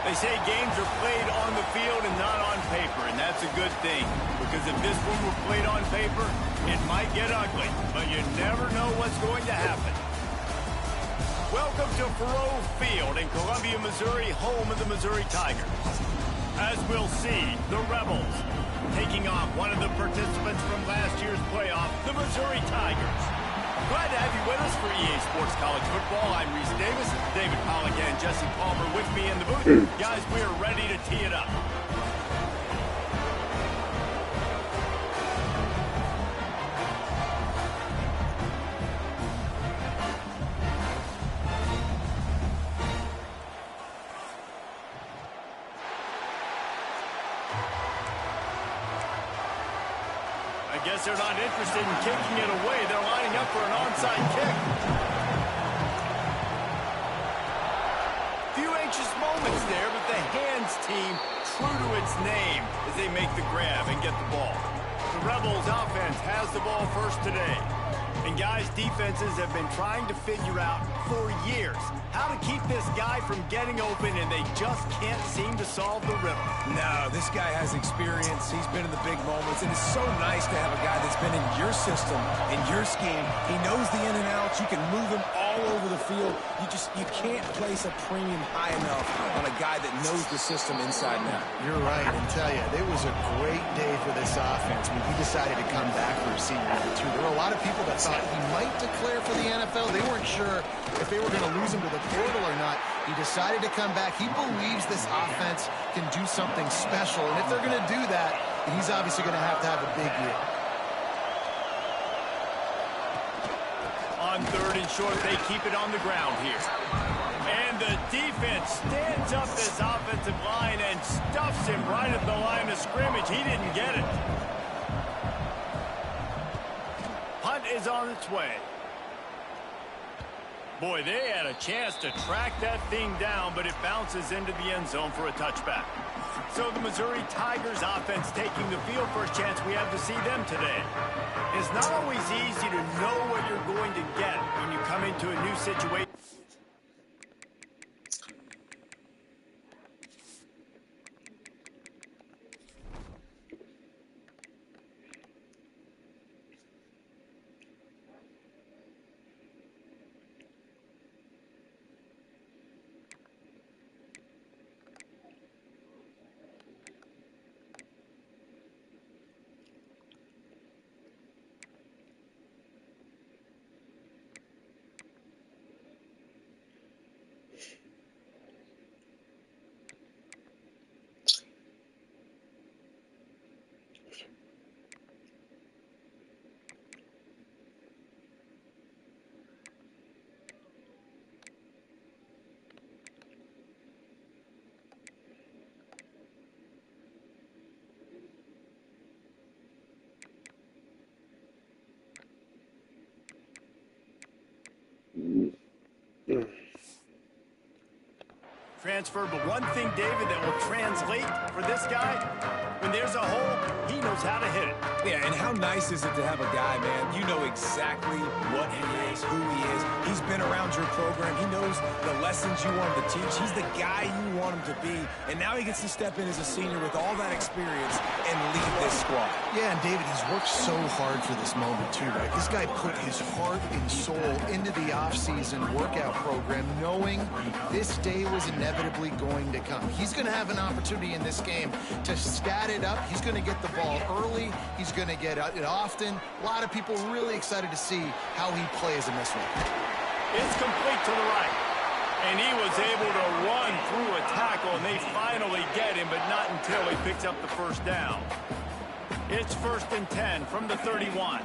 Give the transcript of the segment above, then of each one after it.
They say games are played on the field and not on paper, and that's a good thing. Because if this one were played on paper, it might get ugly, but you never know what's going to happen. Welcome to Faroe Field in Columbia, Missouri, home of the Missouri Tigers. As we'll see, the Rebels taking on one of the participants from last year's playoff, the Missouri Tigers. Glad to have you with us for EA Sports College Football. I'm Reese Davis, David Pollack and Jesse Palmer with me in the booth. Guys, we are ready to tee it up. I guess they're not interested in kicking it away. They're lining up for an onside kick. Few anxious moments there, but the hands team true to its name as they make the grab and get the ball. The Rebels offense has the ball first today. And guys, defenses have been trying to figure out for years how to keep this guy from getting open, and they just can't seem to solve the riddle. No, this guy has experience. He's been in the big moments, and it's so nice to have a guy that's been in your system, in your scheme. He knows the in and outs. You can move him all over the field. You can't place a premium high enough on a guy that knows the system inside and out. You're right, and tell you, it was a great day for this offense when he decided to come back for senior year too. There were a lot of people that thought he might declare for the NFL. They weren't sure if they were going to lose him to the portal or not. He decided to come back. He believes this offense can do something special, and if they're going to do that, he's obviously going to have a big year. On third and short, they keep it on the ground here. And the defense stands up this offensive line and stuffs him right at the line of scrimmage. He didn't get it. Punt is on its way. Boy, they had a chance to track that thing down, but it bounces into the end zone for a touchback. So the Missouri Tigers offense taking the field. First chance we have to see them today. It's not always easy to know what you're going to get when you come into a new situation. Transfer, but one thing, David, that will translate for this guy, when there's a hole, he knows how to hit it. Yeah, and how nice is it to have a guy, man? You know exactly what he is, who he is. He's been around your program. He knows the lessons you want him to teach. He's the guy you want him to be. And now he gets to step in as a senior with all that experience and lead this squad. Yeah, and David, he's worked so hard for this moment too, right? This guy put his heart and soul into the offseason workout program, knowing this day was inevitable. inevitably going to come. He's going to have an opportunity in this game to stat it up. He's going to get the ball early. He's going to get it often. A lot of people really excited to see how he plays in this one. It's complete to the right. And he was able to run through a tackle, and they finally get him, but not until he picks up the first down. It's 1st and 10 from the 31.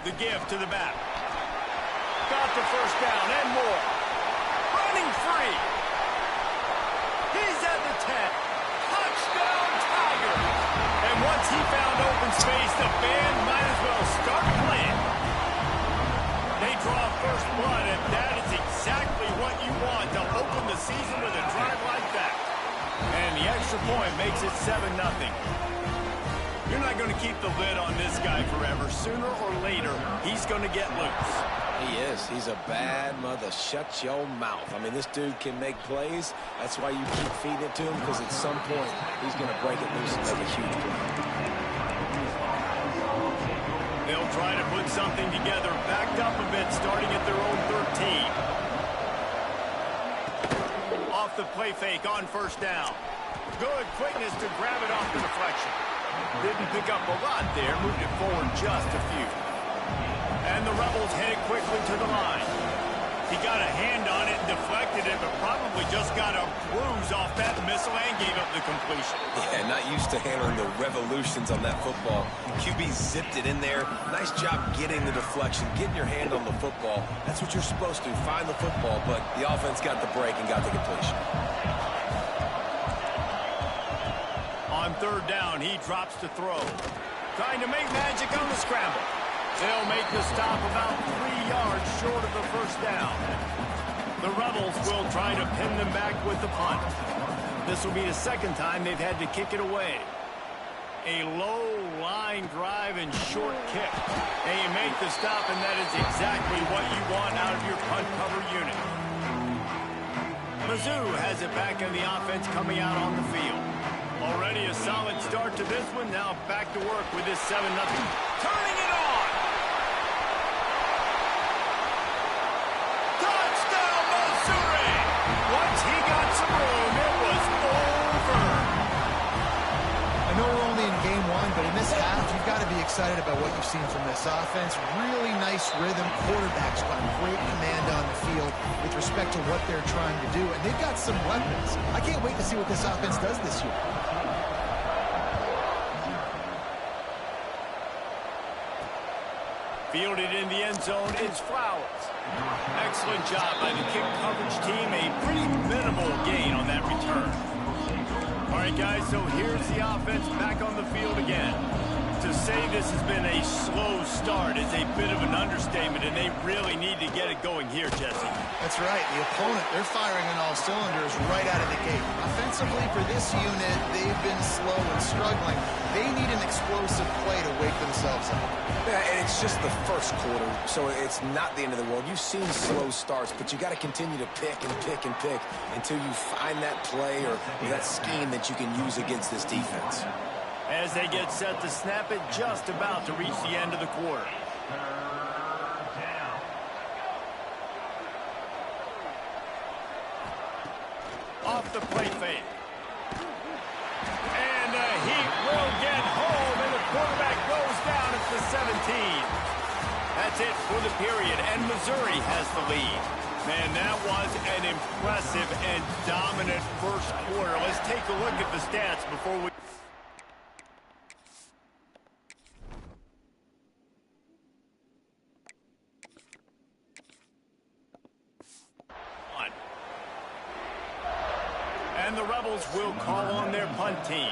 The give to the back. Got the first down and more. Running free. He's at the 10. Touchdown, Tigers. And once he found open space, the band might as well start playing. They draw first blood, and that is exactly what you want to open the season with a drive like that. And the extra point makes it 7-0. You're not going to keep the lid on this guy forever. Sooner or later, he's going to get loose. He is. He's a bad mother. Shut your mouth. I mean, this dude can make plays. That's why you keep feeding it to him, because at some point, he's going to break it loose and make a huge play. They'll try to put something together, backed up a bit, starting at their own 13. Off the play fake on first down. Good quickness to grab it off the deflection. Didn't pick up a lot there, moved it forward just a few. And the Rebels headed quickly to the line. He got a hand on it and deflected it, but probably just got a bruise off that missile and gave up the completion. Yeah, not used to handling the revolutions on that football. QB zipped it in there. Nice job getting the deflection, getting your hand on the football. That's what you're supposed to, find the football, but the offense got the break and got the completion. On third down, he drops to throw. Trying to make magic on the scramble. They'll make the stop about 3 yards short of the first down. The Rebels will try to pin them back with the punt. This will be the second time they've had to kick it away. A low line drive and short kick. And you make the stop, and that is exactly what you want out of your punt cover unit. Mizz has it back in the offense coming out on the field. Already a solid start to this one. Now back to work with this 7-0. Turning it on. Touchdown, Missouri. Once he got some room, it was over. I know we're only in game one, but in this half, you've got to be excited about what you've seen from this offense. Really nice rhythm. Quarterback's got great command on the field with respect to what they're trying to do. And they've got some weapons. I can't wait to see what this offense does this year. Fielded in the end zone is Flowers. Excellent job by the kick coverage team. A pretty minimal gain on that return. All right, guys, so here's the offense back on the field again. To say this has been a slow start is a bit of an understatement, and they really need to get it going here, Jesse. That's right. The opponent, they're firing on all cylinders right out of the gate. Offensively, for this unit, they've been slow and struggling. They need an explosive play to wake themselves up. Yeah, and it's just the first quarter, so it's not the end of the world. You've seen slow starts, but you got to continue to pick and pick and pick until you find that play or that scheme that you can use against this defense. As they get set to snap it, just about to reach the end of the quarter. Off the play fake. And he will get home, and the quarterback goes down at the 17. That's it for the period, and Missouri has the lead. Man, that was an impressive and dominant first quarter. Let's take a look at the stats before we... And the Rebels will call on their punt team.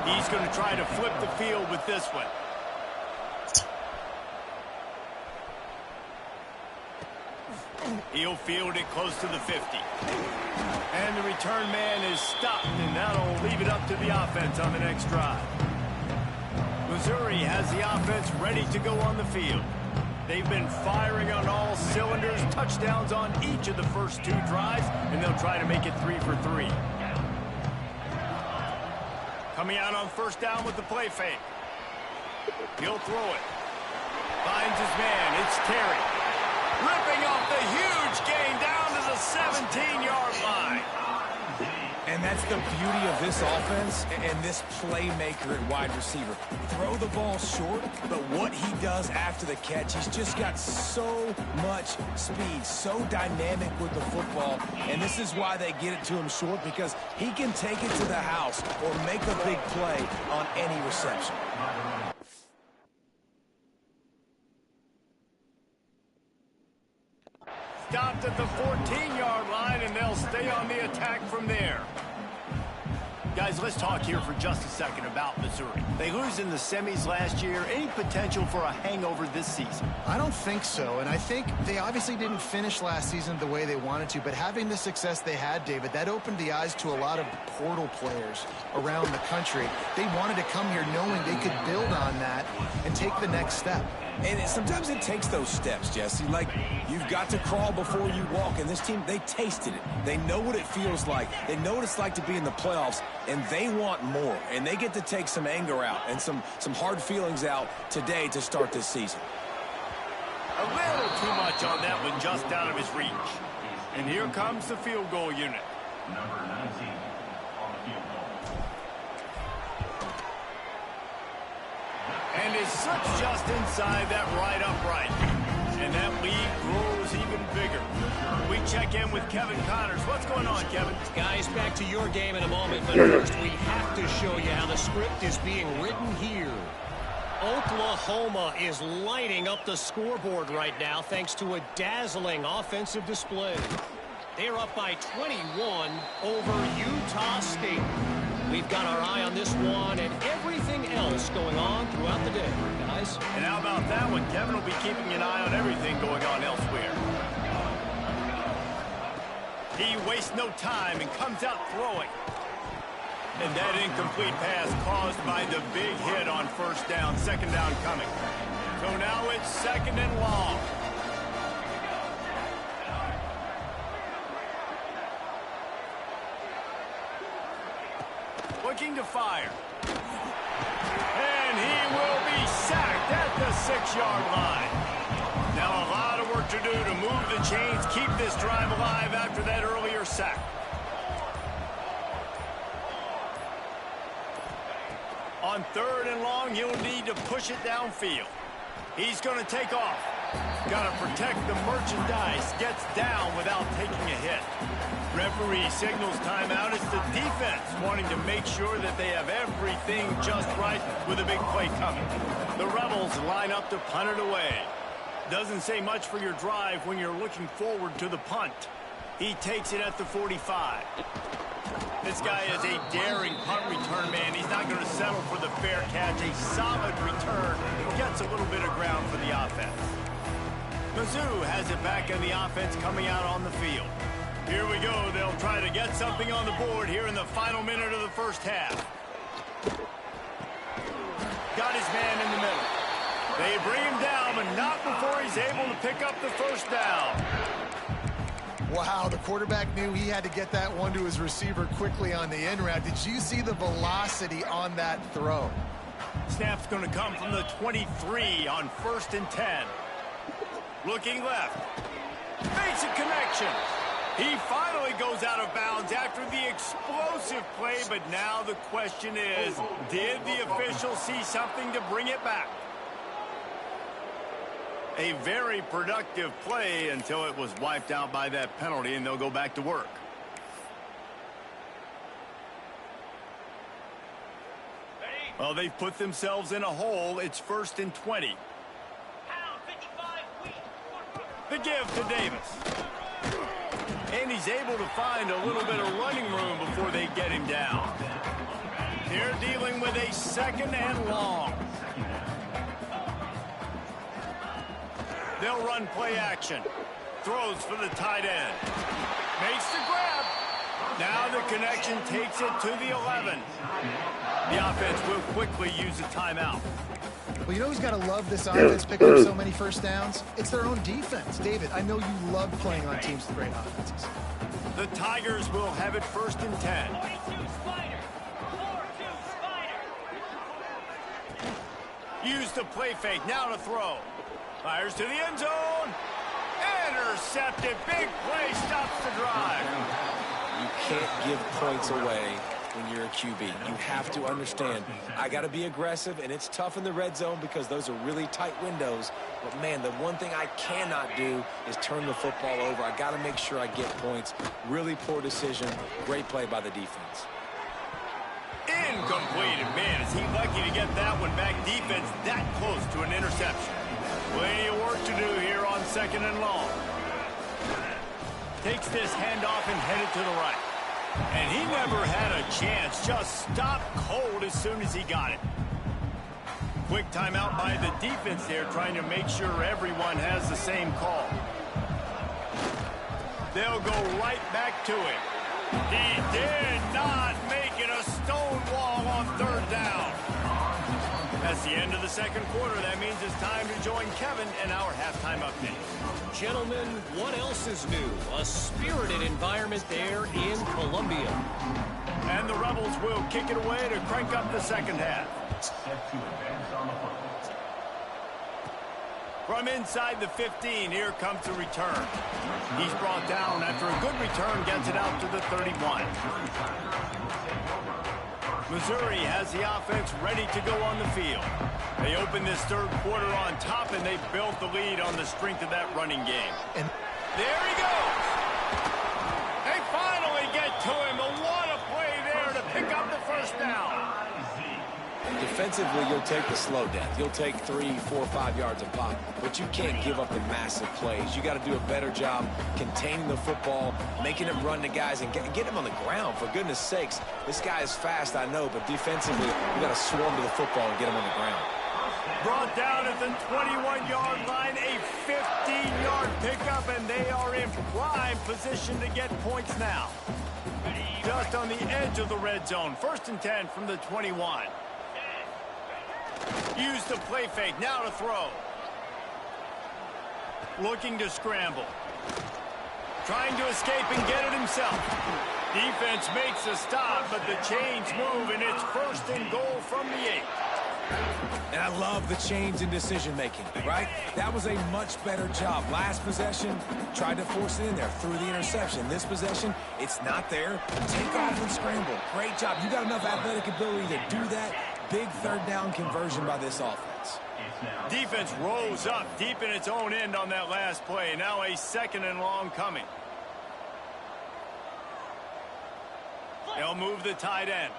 He's going to try to flip the field with this one. He'll field it close to the 50. And the return man is stopped, and that'll leave it up to the offense on the next drive. Missouri has the offense ready to go on the field. They've been firing on all cylinders, touchdowns on each of the first 2 drives, and they'll try to make it 3 for 3. Coming out on first down with the play fake. He'll throw it. Finds his man. It's Terry. Ripping off the huge gain down to the 17-yard line. And that's the beauty of this offense and this playmaker at wide receiver. Throw the ball short, but what he does after the catch, he's just got so much speed, so dynamic with the football. And this is why they get it to him short, because he can take it to the house or make a big play on any reception. Stopped at the 14-yard line, and they'll stay on the attack from there. Guys, let's talk here for just a second about Missouri. They lose in the semis last year. Any potential for a hangover this season? I don't think so, and I think they obviously didn't finish last season the way they wanted to, but having the success they had, David, that opened the eyes to a lot of portal players around the country. They wanted to come here knowing they could build on that and take the next step. And sometimes it takes those steps, Jesse. Like, you've got to crawl before you walk. And this team, they tasted it. They know what it feels like. They know what it's like to be in the playoffs, and they want more. And they get to take some anger out and some hard feelings out today to start this season. A little too much on that one, just out of his reach. And here comes the field goal unit. Number 19 on the field goal. And it slips just inside that right upright. And that lead grows even bigger. We check in with Kevin Connors. What's going on, Kevin? Guys, back to your game in a moment, but first we have to show you how the script is being written here. Oklahoma is lighting up the scoreboard right now thanks to a dazzling offensive display. They're up by 21 over Utah State. We've got our eye on this one and everything else going on throughout the day, guys. And how about that one? Kevin will be keeping an eye on everything going on elsewhere. He wastes no time and comes out throwing. And that incomplete pass caused by the big hit on first down, second down coming. So now it's second and long. Looking to fire. And he will be sacked at the 6-yard line. Now a lot of work to do to move the chains, keep this drive alive after that earlier sack. On third and long, he'll need to push it downfield. He's going to take off. Got to protect the merchandise. Gets down without taking a hit. Referee signals timeout. It's the defense wanting to make sure that they have everything just right with a big play coming. The Rebels line up to punt it away. Doesn't say much for your drive when you're looking forward to the punt. He takes it at the 45. This guy is a daring punt return man. He's not going to settle for the fair catch. A solid return. Gets a little bit of ground for the offense. Mizzou has it back in the offense coming out on the field. Here we go. They'll try to get something on the board here in the final minute of the first half. Got his man in the middle. They bring him down, but not before he's able to pick up the first down. Wow, the quarterback knew he had to get that one to his receiver quickly on the in route. Did you see the velocity on that throw? Snap's going to come from the 23 on 1st and 10. Looking left. Makes a connection. He finally goes out of bounds after the explosive play, but now the question is, did the official see something to bring it back? A very productive play until it was wiped out by that penalty, and they'll go back to work. Well, they've put themselves in a hole. It's 1st and 20. The give to Davis. And he's able to find a little bit of running room before they get him down. They're dealing with a 2nd and long. They'll run play action. Throws for the tight end. Makes the grab. Now the connection takes it to the 11. The offense will quickly use a timeout. Well, you know who's got to love this offense picking up so many first downs? It's their own defense. David, I know you love playing on teams with great offenses. The Tigers will have it 1st and 10. 42 Spider. 4-2 Spider. Use the play fake. Now to throw. Fires to the end zone. Intercepted. Big play stops the drive. You can't give points away when you're a QB. You have to understand, I got to be aggressive, and it's tough in the red zone because those are really tight windows. But, man, the one thing I cannot do is turn the football over. I got to make sure I get points. Really poor decision. Great play by the defense. Incomplete. And, man, is he lucky to get that one back. Defense that close to an interception. Plenty of work to do here on 2nd and long. Takes this handoff and headed to the right. And he never had a chance. Just stopped cold as soon as he got it. Quick timeout by the defense there, trying to make sure everyone has the same call. They'll go right back to him. He did not make it a stone wall on 3rd down. That's the end of the 2nd quarter. That means it's time to join Kevin in our halftime update. Gentlemen, what else is new? A spirited environment there in Columbia. And the Rebels will kick it away to crank up the 2nd half. Set to advance on the football. From inside the 15, here comes the return. He's brought down after a good return, gets it out to the 31. Missouri has the offense ready to go on the field. They open this 3rd quarter on top, and they built the lead on the strength of that running game. And there he goes. They finally get to him. What a play there to pick up the 1st down. Defensively, you'll take the slow downs. You'll take 3, 4, 5 yards of pop, but you can't give up the massive plays. You got to do a better job containing the football, making him run to guys, and get him on the ground. For goodness sakes, this guy is fast, I know, but defensively, you got to swarm to the football and get him on the ground. Brought down at the 21-yard line, a 15-yard pickup, and they are in prime position to get points now. Just on the edge of the red zone, 1st and 10 from the 21. Use the play fake, now to throw. Looking to scramble. Trying to escape and get it himself. Defense makes a stop, but the chains move, and it's 1st and goal from the 8. And I love the change in decision-making, right? That was a much better job. Last possession, tried to force it in there, threw the interception. This possession, it's not there. Take off and scramble. Great job. You got enough athletic ability to do that. Big 3rd down conversion by this offense. Defense rose up deep in its own end on that last play. Now a 2nd and long coming. They'll move the tight end.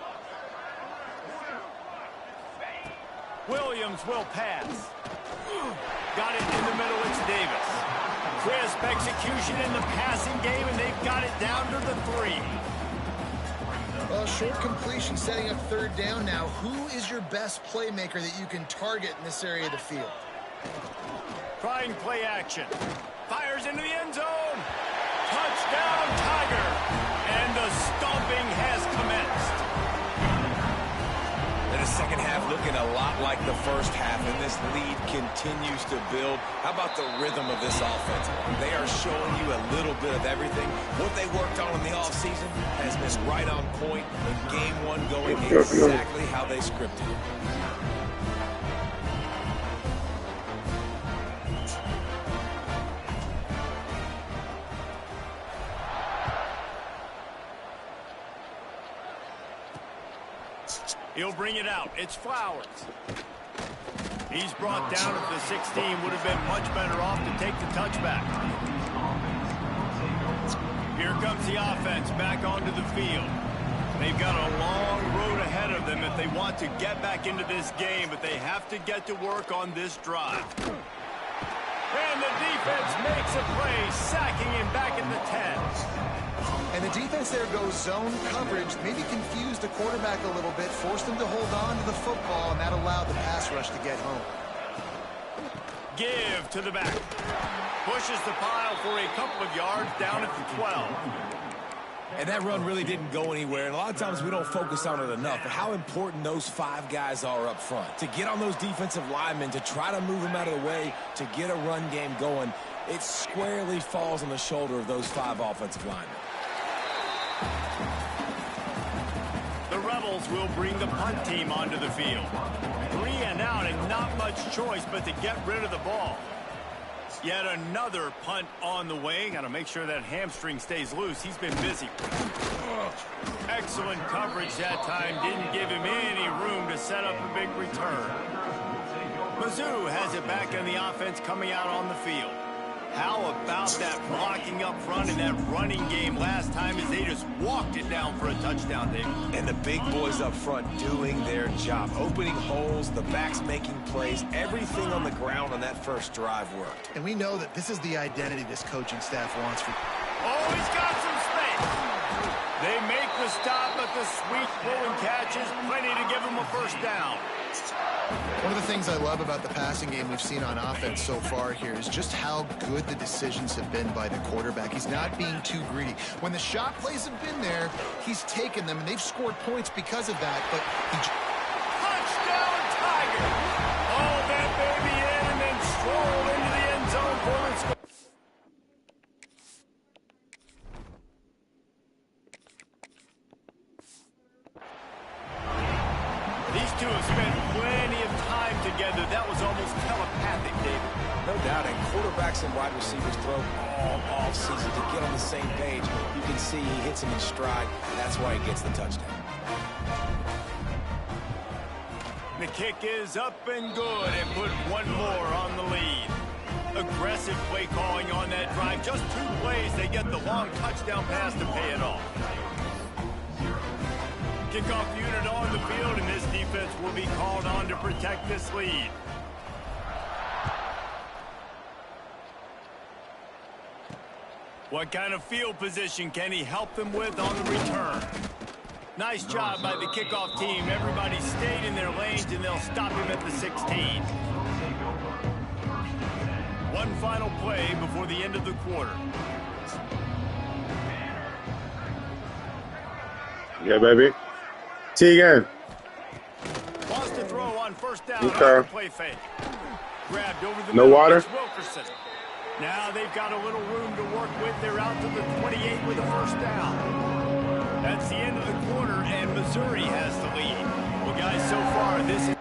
Williams will pass. Got it in the middle. It's Davis. Crisp execution in the passing game, and they've got it down to the 3. Well, short completion setting up 3rd down now. Who is your best playmaker that you can target in this area of the field? Trying play action. Fires into the end zone. Touchdown, Tiger. And the stomping has commenced. And the 2nd half looking a lot like the 1st half, and this lead continues to build. How about the rhythm of this offense? They are showing you a little bit of everything. What they worked on in the offseason has been right on point, and game 1 going exactly how they scripted it. He'll bring it out. It's Flowers. He's brought down at the 16. Would have been much better off to take the touchback. Here comes the offense back onto the field. They've got a long road ahead of them if they want to get back into this game, but they have to get to work on this drive. And the defense makes a play, sacking him back at the 10. And the defense there goes zone coverage, maybe confused the quarterback a little bit, forced him to hold on to the football, and that allowed the pass rush to get home. Give to the back. Pushes the pile for a couple of yards down at the 12. And that run really didn't go anywhere, and a lot of times we don't focus on it enough, but how important those 5 guys are up front. To get on those defensive linemen, to try to move them out of the way, to get a run game going, it squarely falls on the shoulder of those 5 offensive linemen. The Rebels will bring the punt team onto the field. 3 and out, and not much choice but to get rid of the ball. Yet another punt on the way. Got to make sure that hamstring stays loose. He's been busy. Excellent coverage that time. Didn't give him any room to set up a big return. Mizz has it back in the offense coming out on the field. How about that blocking up front and that running game last time as they just walked it down for a touchdown, Dave? And the big boys up front doing their job. Opening holes, the backs making plays. Everything on the ground on that first drive worked. And we know that this is the identity this coaching staff wants for... Oh, he's got some space. They make the stop, but the sweet pulling catch is plenty to give him a first down. One of the things I love about the passing game we've seen on offense so far here is just how good the decisions have been by the quarterback. He's not being too greedy. When the shot plays have been there, he's taken them, and they've scored points because of that, but he... Touchdown, Tiger! Oh, that baby in and then stroll into the end zone for the score. These two have spent plenty of time together. That was almost telepathic, David. No doubt, and quarterbacks and wide receivers throw all off-season to get on the same page. You can see he hits him in stride. That's why he gets the touchdown. The kick is up and good and put one more on the lead. Aggressive play calling on that drive. Just 2 plays, they get the long touchdown pass to pay it off. Kickoff unit on the field, and this defense will be called on to protect this lead. What kind of field position can he help them with on the return? Nice job by the kickoff team. Everybody stayed in their lanes, and they'll stop him at the 16. One final play before the end of the quarter. Yeah, baby. See you again. Lost to throw on first down. Okay. Play fake. Grabbed over the No middle. water? It's Wilkerson. Now they've got a little room to work with. They're out to the 28 with a first down. That's the end of the quarter, and Missouri has the lead. Well, guys, so far, this is...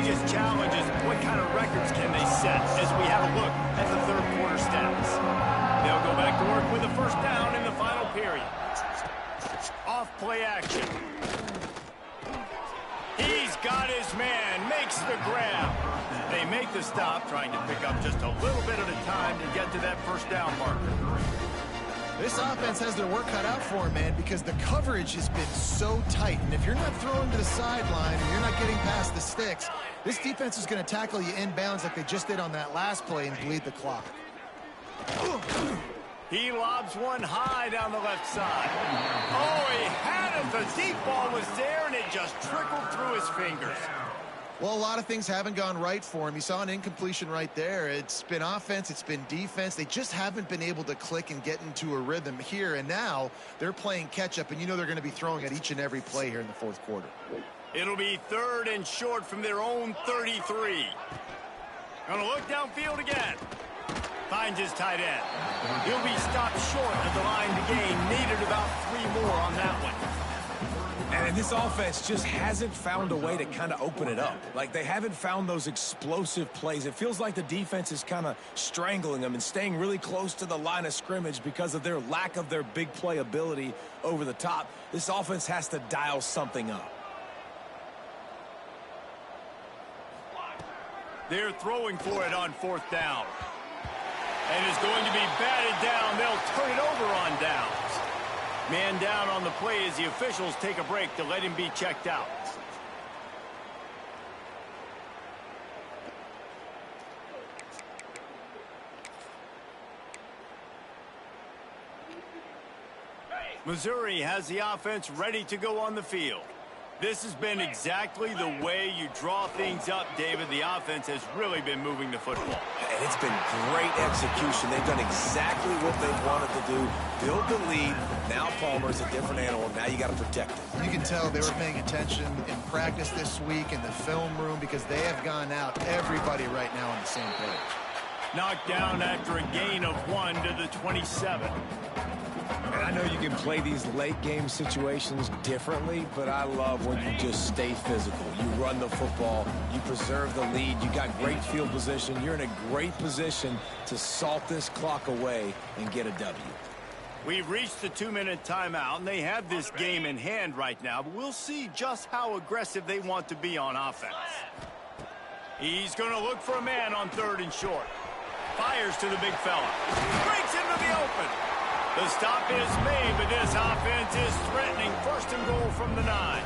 biggest challenge is what kind of records can they set as we have a look at the third quarter stats. They'll go back to work with a first down in the final period. Off play action. He's got his man, makes the grab. They make the stop, trying to pick up just a little bit at a time to get to that first down marker. This offense has their work cut out for them, man, because the coverage has been so tight. And if you're not throwing to the sideline and you're not getting past the sticks, this defense is going to tackle you inbounds like they just did on that last play and bleed the clock. He lobs one high down the left side. Oh, he had it. The deep ball was there, and it just trickled through his fingers. Well, a lot of things haven't gone right for him. You saw an incompletion right there. It's been offense, it's been defense. They just haven't been able to click and get into a rhythm here. And now they're playing catch-up, and you know they're going to be throwing at each and every play here in the fourth quarter. It'll be 3rd and short from their own 33. Gonna look downfield again. Finds his tight end. He'll be stopped short at the line to gain. Needed about 3 more on that one. And this offense just hasn't found a way to kind of open it up. Like, they haven't found those explosive plays. It feels like the defense is kind of strangling them and staying really close to the line of scrimmage because of their lack of their big play ability over the top. This offense has to dial something up. They're throwing for it on 4th down. And it's going to be batted down. They'll turn it over on downs. Man down on the play as the officials take a break to let him be checked out. Missouri has the offense ready to go on the field. This has been exactly the way you draw things up, David. The offense has really been moving the football. And it's been great execution. They've done exactly what they've wanted to do. Build the lead. Now Palmer's a different animal. Now you got to protect it. You can tell they were paying attention in practice this week in the film room because they have gone out, everybody right now on the same page. Knocked down after a gain of 1 to the 27. And I know you can play these late game situations differently, but I love when you just stay physical. You run the football, you preserve the lead, you got great field position, you're in a great position to salt this clock away and get a W. We've reached the 2-minute timeout, and they have this game in hand right now, but we'll see just how aggressive they want to be on offense. He's going to look for a man on 3rd and short. Fires to the big fella. Breaks into the open. The stop is made, but this offense is threatening. 1st and goal from the 9.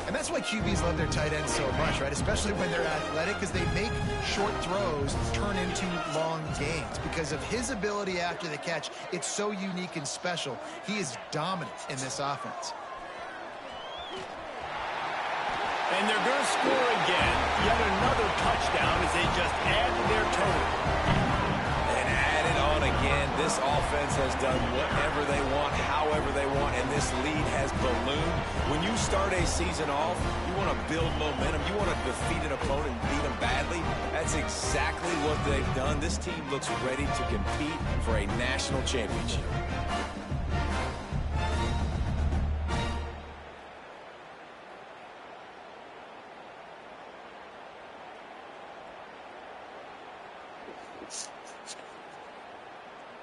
And that's why QBs love their tight ends so much, right? Especially when they're athletic, because they make short throws turn into long gains. Because of his ability after the catch, it's so unique and special. He is dominant in this offense. And they're going to score again. Yet another touchdown as they just add to their total. Again, this offense has done whatever they want, however they want, and this lead has ballooned. When you start a season off, you want to build momentum. You want to defeat an opponent and beat them badly. That's exactly what they've done. This team looks ready to compete for a national championship.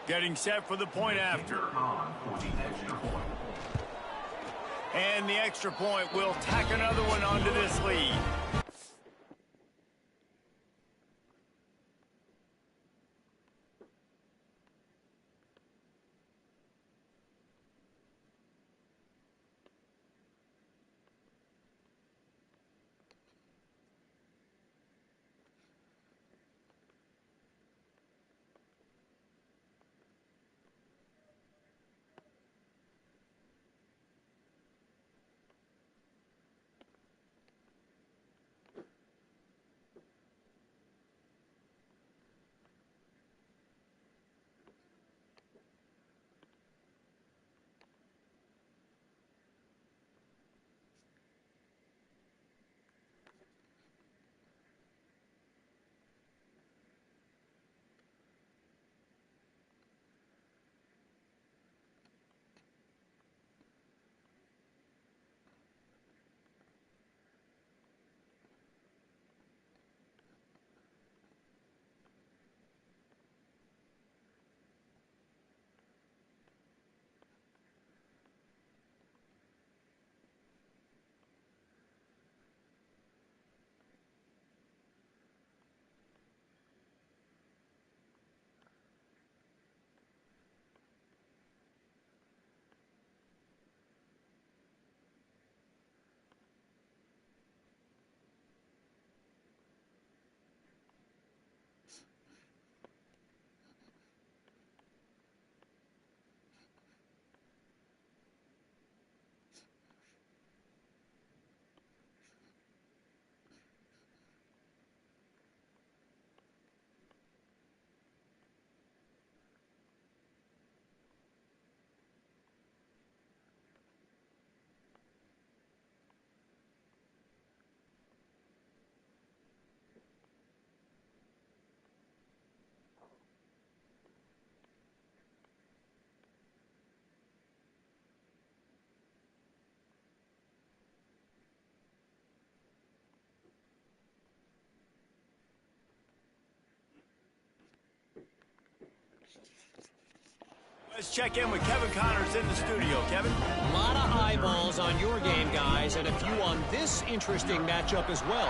Getting set for the point after. And the extra point will tack another one onto this lead. Let's check in with Kevin Connors in the studio. Kevin? A lot of eyeballs on your game, guys, and a few on this interesting matchup as well.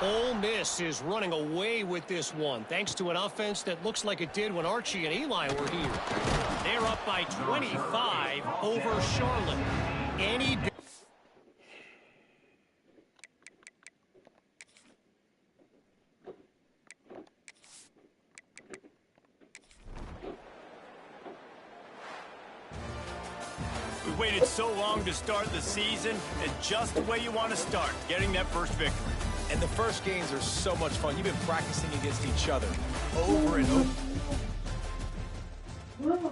Ole Miss is running away with this one, thanks to an offense that looks like it did when Archie and Eli were here. They're up by 25 over Charlotte. Any... We waited so long to start the season, and just the way you want to start, getting that first victory. And the first games are so much fun. You've been practicing against each other over and over.